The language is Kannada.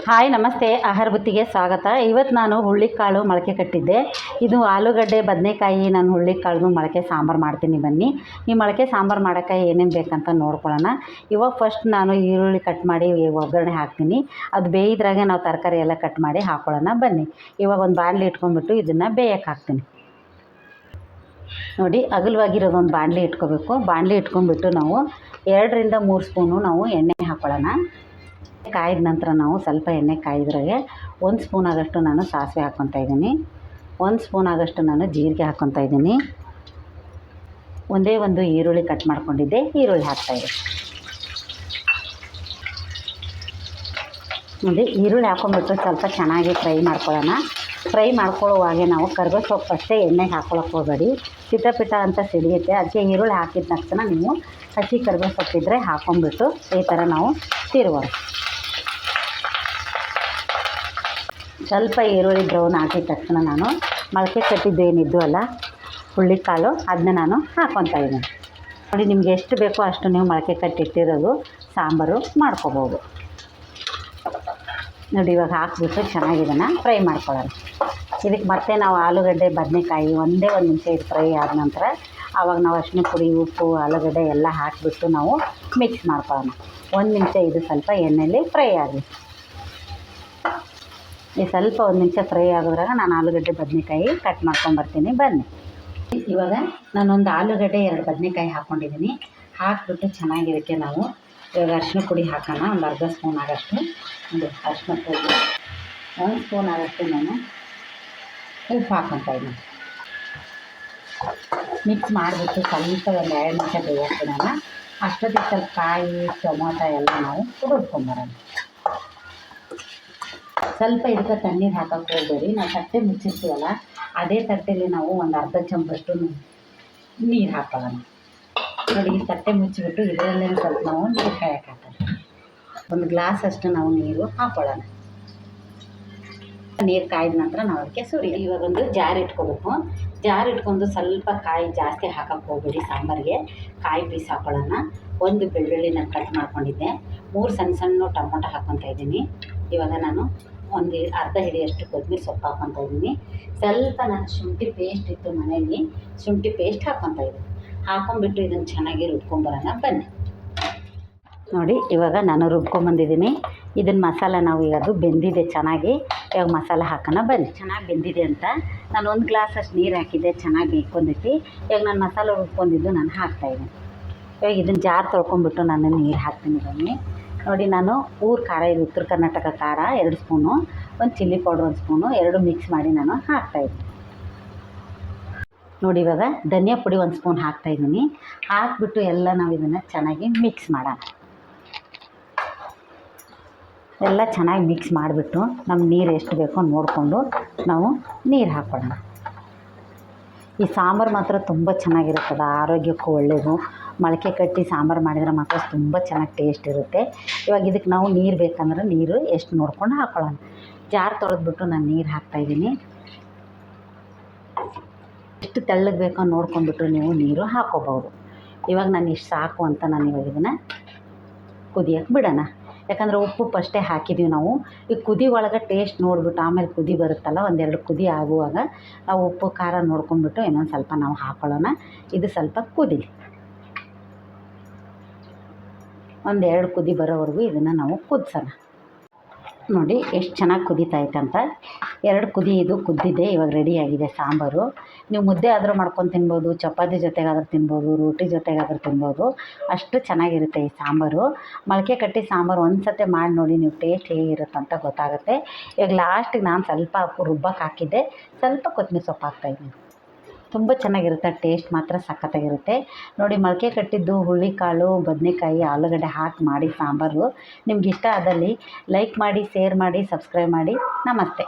ಹಾಯ್ ನಮಸ್ತೆ, ಆಹಾರ ಬುತ್ತಿಗೆ ಸ್ವಾಗತ. ಇವತ್ತು ನಾನು ಹುಳ್ಳಿಕಾಳು ಮೊಳಕೆ ಕಟ್ಟಿದ್ದೆ. ಇದು ಆಲೂಗಡ್ಡೆ ಬದನೆಕಾಯಿ ನಾನು ಹುಳ್ಳಿಕಾಳು ಮೊಳಕೆ ಸಾಂಬಾರು ಮಾಡ್ತೀನಿ. ಬನ್ನಿ, ಈ ಮೊಳಕೆ ಸಾಂಬಾರು ಮಾಡೋಕ್ಕೆ ಏನೇನು ಬೇಕಂತ ನೋಡ್ಕೊಳ್ಳೋಣ. ಇವಾಗ ಫಸ್ಟ್ ನಾನು ಈರುಳ್ಳಿ ಕಟ್ ಮಾಡಿ ಒಗ್ಗರಣೆ ಹಾಕ್ತೀನಿ. ಅದು ಬೇಯಿದ್ರಾಗೆ ನಾವು ತರಕಾರಿ ಎಲ್ಲ ಕಟ್ ಮಾಡಿ ಹಾಕ್ಕೊಳ್ಳೋಣ. ಬನ್ನಿ, ಇವಾಗ ಒಂದು ಬಾಣಲಿ ಇಟ್ಕೊಂಡ್ಬಿಟ್ಟು ಇದನ್ನು ಬೇಯಕ್ಕೆ ಹಾಕ್ತೀನಿ. ನೋಡಿ, ಅಗಲವಾಗಿರೋದೊಂದು ಬಾಣಲಿ ಇಟ್ಕೋಬೇಕು. ಬಾಣಲಿ ಇಟ್ಕೊಂಡ್ಬಿಟ್ಟು ನಾವು 2 ರಿಂದ 3 ಸ್ಪೂನು ನಾವು ಎಣ್ಣೆ ಹಾಕ್ಕೊಳ್ಳೋಣ. ಕಾಯ್ದ ನಂತರ ನಾವು ಸ್ವಲ್ಪ ಎಣ್ಣೆ ಕಾಯ್ದ್ರಾಗೆ 1 ಸ್ಪೂನ್ ಆಗೋಷ್ಟು ನಾನು ಸಾಸಿವೆ ಹಾಕ್ಕೊತಾ ಇದ್ದೀನಿ. 1 ಸ್ಪೂನ್ ಆಗೋಷ್ಟು ನಾನು ಜೀರಿಗೆ ಹಾಕ್ಕೊತಾ ಇದ್ದೀನಿ. ಒಂದೇ ಒಂದು ಈರುಳ್ಳಿ ಕಟ್ ಮಾಡ್ಕೊಂಡಿದ್ದೆ, ಈರುಳ್ಳಿ ಹಾಕ್ತಾಯಿದ್ದೆ. ನೋಡಿ, ಈರುಳ್ಳಿ ಹಾಕ್ಕೊಂಡ್ಬಿಟ್ಟು ಸ್ವಲ್ಪ ಚೆನ್ನಾಗಿ ಫ್ರೈ ಮಾಡ್ಕೊಳ್ಳೋಣ. ಫ್ರೈ ಮಾಡ್ಕೊಳ್ಳುವಾಗೆ ನಾವು ಕರಿಬೇವು ಸೊಪ್ಪು ಅಷ್ಟೇ ಎಣ್ಣೆಗೆ ಹಾಕ್ಕೊಳಕ್ಕೆ ಹೋಗಬೇಡಿ, ಪಿಟ ಅಂತ ಸಿಡಿಯುತ್ತೆ. ಅದಕ್ಕೆ ಈರುಳ್ಳಿ ಹಾಕಿದ ತಕ್ಷಣ ನೀವು ಹಸಿ ಕರಿಬೇವು ಸೊಪ್ಪಿದ್ರೆ ಹಾಕ್ಕೊಂಡ್ಬಿಟ್ಟು ಈ ಥರ ನಾವು ತಿರುಗೋಣ. ಸ್ವಲ್ಪ ಈರುಳ್ಳಿ ಬ್ರೌನ್ ಹಾಕಿದ ತಕ್ಷಣ ನಾನು ಮೊಳಕೆ ಕಟ್ಟಿದ್ದೇನಿದ್ದು ಅಲ್ಲ ಹುಳ್ಳಿಕಾಳು, ಅದನ್ನ ನಾನು ಹಾಕ್ಕೊತಾ ಇದ್ದೀನಿ. ನೋಡಿ, ನಿಮ್ಗೆ ಎಷ್ಟು ಬೇಕೋ ಅಷ್ಟು ನೀವು ಮೊಳಕೆ ಕಟ್ಟಿಟ್ಟಿರೋದು ಸಾಂಬಾರು ಮಾಡ್ಕೋಬೋದು. ನೋಡಿ, ಇವಾಗ ಹಾಕಿಬಿಟ್ಟು ಚೆನ್ನಾಗಿ ಇದನ್ನು ಫ್ರೈ ಮಾಡ್ಕೊಳ್ಳೋಣ. ಇದಕ್ಕೆ ಮತ್ತೆ ನಾವು ಆಲೂಗಡ್ಡೆ ಬದನೆಕಾಯಿ ಒಂದೇ ಒಂದು ನಿಮಿಷ ಇದು ಫ್ರೈ ಆದ ನಂತರ ಆವಾಗ ನಾವು ಅರಿಶಿನ ಪುಡಿ, ಉಪ್ಪು, ಆಲೂಗಡ್ಡೆ ಎಲ್ಲ ಹಾಕಿಬಿಟ್ಟು ನಾವು ಮಿಕ್ಸ್ ಮಾಡ್ಕೊಳ್ಳೋಣ. 1 ನಿಮಿಷ ಇದು ಸ್ವಲ್ಪ ಎಣ್ಣೆಯಲ್ಲಿ ಫ್ರೈ ಆಗಲಿ. ಈ ಸ್ವಲ್ಪ 1 ನಿಮಿಷ ಫ್ರೈ ಆಗೋದ್ರಾಗ ನಾನು ಆಲೂಗಡ್ಡೆ ಬದನೆಕಾಯಿ ಕಟ್ ಮಾಡ್ಕೊಂಬರ್ತೀನಿ. ಬನ್ನಿ, ಇವಾಗ ನಾನೊಂದು ಆಲೂಗಡ್ಡೆ 2 ಬದನೆಕಾಯಿ ಹಾಕ್ಕೊಂಡಿದ್ದೀನಿ. ಹಾಕಿಬಿಟ್ಟು ಚೆನ್ನಾಗಿರೋಕ್ಕೆ ನಾವು ಇವಾಗ ಅರಿಶಿನ ಪುಡಿ ಹಾಕೋಣ. ಒಂದು ಅರ್ಧ ಸ್ಪೂನ್ ಆಗೋಷ್ಟು ಒಂದು ಅರಿಶಿನ ಪುಡಿ, 1 ಸ್ಪೂನ್ ಆಗೋಷ್ಟು ನಾನು ಉಪ್ಪು ಹಾಕ್ಕೊತಾ ಇದ್ದೀನಿ. ಮಿಕ್ಸ್ ಮಾಡಿಬಿಟ್ಟು ಸ್ವಲ್ಪ ಒಂದು 2 ನಿಮಿಷ ಬೇಯಿಸ್ಬಿಡೋಣ. ಅಷ್ಟೊತ್ತಿಗೆ ಸ್ವಲ್ಪ ಕಾಯಿ, ಟೊಮೊಟೊ ಎಲ್ಲ ನಾವು ಹುಡುಕ್ಕೊಂಬರೋಣ. ಸ್ವಲ್ಪ ಇದಕ್ಕೆ ತಣ್ಣೀರು ಹಾಕೋಕ್ಕೆ ಹೋಗಬೇಡಿ. ನಾವು ತಟ್ಟೆ ಮುಚ್ಚಿರ್ತೀವಲ್ಲ, ಅದೇ ತಟ್ಟೆಯಲ್ಲಿ ನಾವು ಒಂದು ಅರ್ಧ ಚಮಚಷ್ಟು ನೀರು ಹಾಕೊಳ್ಳೋಣ. ನೋಡಿ, ಈ ತಟ್ಟೆ ಮುಚ್ಚಿಬಿಟ್ಟು ಇದರಲ್ಲೇ ಸ್ವಲ್ಪ ನಾವು ನೀರು ಕಾಯಕ್ಕೆ ಹಾಕೋಣ. ಒಂದು ಗ್ಲಾಸ್ ಅಷ್ಟು ನಾವು ನೀರು ಹಾಕ್ಕೊಳ್ಳೋಣ. ನೀರು ಕಾಯ್ದ ನಂತರ ನಾವು ಅದಕ್ಕೆ ಇವಾಗ ಒಂದು ಜಾರ್ ಇಟ್ಕೋಬೇಕು. ಜಾರ್ ಇಟ್ಕೊಂಡು ಸ್ವಲ್ಪ ಕಾಯಿ ಜಾಸ್ತಿ ಹಾಕೋಕ್ಕೆ ಹೋಗಬೇಡಿ. ಸಾಂಬಾರಿಗೆ ಕಾಯಿ ಪೀಸ್ ಹಾಕ್ಕೊಳ್ಳೋಣ. 1 ಬೆಳ್ಳುಳ್ಳಿ ನಾನು ಕಟ್ ಮಾಡ್ಕೊಂಡಿದ್ದೆ. 3 ಸಣ್ಣ ಸಣ್ಣ ಟೊಮೊಟೊ ಹಾಕ್ಕೊತಾ ಇದ್ದೀನಿ. ಇವಾಗ ನಾನು ಒಂದು ಅರ್ಧ ಹಿಡಿಯಷ್ಟು ಕೊತ್ತಂಬರಿ ಸೊಪ್ಪು ಹಾಕ್ಕೊತಾ ಇದ್ದೀನಿ. ಸ್ವಲ್ಪ ನಾನು ಶುಂಠಿ ಪೇಸ್ಟ್ ಇತ್ತು ಮನೆಯಲ್ಲಿ, ಶುಂಠಿ ಪೇಸ್ಟ್ ಹಾಕ್ಕೊತಾ ಇದ್ದೀನಿ. ಹಾಕ್ಕೊಂಬಿಟ್ಟು ಇದನ್ನು ಚೆನ್ನಾಗಿ ರುಬ್ಕೊಂಬರೋಣ. ಬನ್ನಿ, ನೋಡಿ, ಇವಾಗ ನಾನು ರುಬ್ಕೊಂಬಂದಿದ್ದೀನಿ. ಇದನ್ನು ಮಸಾಲ ನಾವು ಈಗ ಅದು ಬೆಂದಿದೆ ಚೆನ್ನಾಗಿ. ಇವಾಗ ಮಸಾಲೆ ಹಾಕೋಣ. ಬನ್ನಿ, ಚೆನ್ನಾಗಿ ಬೆಂದಿದೆ ಅಂತ ನಾನು 1 ಗ್ಲಾಸ್ ಅಷ್ಟು ನೀರು ಹಾಕಿದ್ದೆ. ಚೆನ್ನಾಗಿ ಬೇಯ್ಕೊಂಡೈತಿ. ಇವಾಗ ನಾನು ಮಸಾಲೆ ರುಬ್ಕೊಂಡಿದ್ದು ನಾನು ಹಾಕ್ತಾಯಿದ್ದೀನಿ. ಇವಾಗ ಇದನ್ನು ಜಾರ್ ತೊಳ್ಕೊಂಬಿಟ್ಟು ನಾನು ನೀರು ಹಾಕ್ತೀನಿ. ಬನ್ನಿ, ನೋಡಿ, ನಾನು ಊರು ಖಾರ, ಇದು ಉತ್ತರ ಕರ್ನಾಟಕ ಖಾರ 2 ಸ್ಪೂನು, ಒಂದು ಚಿಲ್ಲಿ ಪೌಡ್ರ್ 1 ಸ್ಪೂನು, 2 ಮಿಕ್ಸ್ ಮಾಡಿ ನಾನು ಹಾಕ್ತಾಯಿದ್ದೀನಿ. ನೋಡಿ, ಇವಾಗ ಧನಿಯಾ ಪುಡಿ 1 ಸ್ಪೂನ್ ಹಾಕ್ತಾಯಿದ್ದೀನಿ. ಹಾಕ್ಬಿಟ್ಟು ಎಲ್ಲ ನಾವು ಇದನ್ನು ಚೆನ್ನಾಗಿ ಮಿಕ್ಸ್ ಮಾಡೋಣ. ಎಲ್ಲ ಚೆನ್ನಾಗಿ ಮಿಕ್ಸ್ ಮಾಡಿಬಿಟ್ಟು ನಮ್ಗೆ ನೀರು ಎಷ್ಟು ಬೇಕೋ ನೋಡಿಕೊಂಡು ನಾವು ನೀರು ಹಾಕ್ಕೊಳ್ಳೋಣ. ಈ ಸಾಂಬಾರು ಮಾತ್ರ ತುಂಬ ಚೆನ್ನಾಗಿರುತ್ತದೆ, ಆರೋಗ್ಯಕ್ಕೂ ಒಳ್ಳೆಯದು. ಮೊಳಕೆ ಕಟ್ಟಿ ಸಾಂಬಾರು ಮಾಡಿದ್ರೆ ಮಾತ್ರ ತುಂಬ ಚೆನ್ನಾಗಿ ಟೇಸ್ಟ್ ಇರುತ್ತೆ. ಇವಾಗ ಇದಕ್ಕೆ ನಾವು ನೀರು ಬೇಕಂದ್ರೆ ನೀರು ಎಷ್ಟು ನೋಡ್ಕೊಂಡು ಹಾಕ್ಕೊಳ್ಳೋಣ. ಜಾರ್ ತೊಳೆದ್ಬಿಟ್ಟು ನಾನು ನೀರು ಹಾಕ್ತಾಯಿದ್ದೀನಿ. ಎಷ್ಟು ತೆಳ್ಳಗೆ ಬೇಕೋ ನೋಡ್ಕೊಂಡ್ಬಿಟ್ಟು ನೀವು ನೀರು ಹಾಕ್ಕೋಬೋದು. ಇವಾಗ ನಾನು ಇಷ್ಟು ಸಾಕು ಅಂತ ನಾನು ಇವಾಗ ಇದನ್ನು ಕುದಿಯೋಕ್ಕೆ ಬಿಡೋಣ. ಯಾಕಂದರೆ ಉಪ್ಪು ಫಸ್ಟೇ ಹಾಕಿದ್ದೀವಿ ನಾವು. ಈ ಕುದಿ ಒಳಗೆ ಟೇಸ್ಟ್ ನೋಡಿಬಿಟ್ಟು ಆಮೇಲೆ ಕುದಿ ಬರುತ್ತಲ್ಲ, 1-2 ಕುದಿ ಆಗುವಾಗ ನಾವು ಉಪ್ಪು ಖಾರ ನೋಡ್ಕೊಂಡ್ಬಿಟ್ಟು ಇನ್ನೊಂದು ಸ್ವಲ್ಪ ನಾವು ಹಾಕ್ಕೊಳ್ಳೋಣ. ಇದು ಸ್ವಲ್ಪ ಕುದಿಲಿ. 1-2 ಕುದಿ ಬರೋವರೆಗೂ ಇದನ್ನು ನಾವು ಕುದಿಸೋಣ. ನೋಡಿ, ಎಷ್ಟು ಚೆನ್ನಾಗಿ ಕುದೀತಾಯ್ತಂತ. 2 ಕುದಿ ಇದು ಕುದ್ದಿದೆ. ಇವಾಗ ರೆಡಿಯಾಗಿದೆ ಸಾಂಬಾರು. ನೀವು ಮುದ್ದೆ ಆದರೂ ಮಾಡ್ಕೊಂಡು ತಿನ್ಬೋದು, ಚಪಾತಿ ಜೊತೆಗಾದರೂ ತಿನ್ಬೋದು, ರೋಟಿ ಜೊತೆಗಾದರೂ ತಿನ್ಬೋದು. ಅಷ್ಟು ಚೆನ್ನಾಗಿರುತ್ತೆ ಈ ಸಾಂಬಾರು. ಮೊಳಕೆ ಕಟ್ಟಿ ಸಾಂಬಾರು ಒಂದು ಸತಿ ಮಾಡಿ ನೋಡಿ, ನೀವು ಟೇಸ್ಟ್ ಹೇಗಿರುತ್ತಂತ ಗೊತ್ತಾಗುತ್ತೆ. ಇವಾಗ ಲಾಸ್ಟಿಗೆ ನಾನು ಸ್ವಲ್ಪ ರುಬ್ಬಕ್ಕೆ ಹಾಕಿದ್ದೆ, ಸ್ವಲ್ಪ ಕೊತ್ತಂಬರಿ ಸೊಪ್ಪು ಹಾಕ್ತಾಯಿದ್ದೀನಿ. ತುಂಬ ಚೆನ್ನಾಗಿರುತ್ತೆ, ಟೇಸ್ಟ್ ಮಾತ್ರ ಸಖತ್ತಾಗಿರುತ್ತೆ. ನೋಡಿ, ಮೊಳಕೆ ಕಟ್ಟಿದ್ದು ಹುಳ್ಳಿಕಾಳು, ಬದನೆಕಾಯಿ, ಆಲೂಗಡ್ಡೆ ಹಾಕಿ ಮಾಡಿ ಸಾಂಬಾರು ನಿಮ್ಗೆ ಇಷ್ಟ ಆದಲ್ಲಿ ಲೈಕ್ ಮಾಡಿ, ಶೇರ್ ಮಾಡಿ, ಸಬ್ಸ್ಕ್ರೈಬ್ ಮಾಡಿ. ನಮಸ್ತೆ.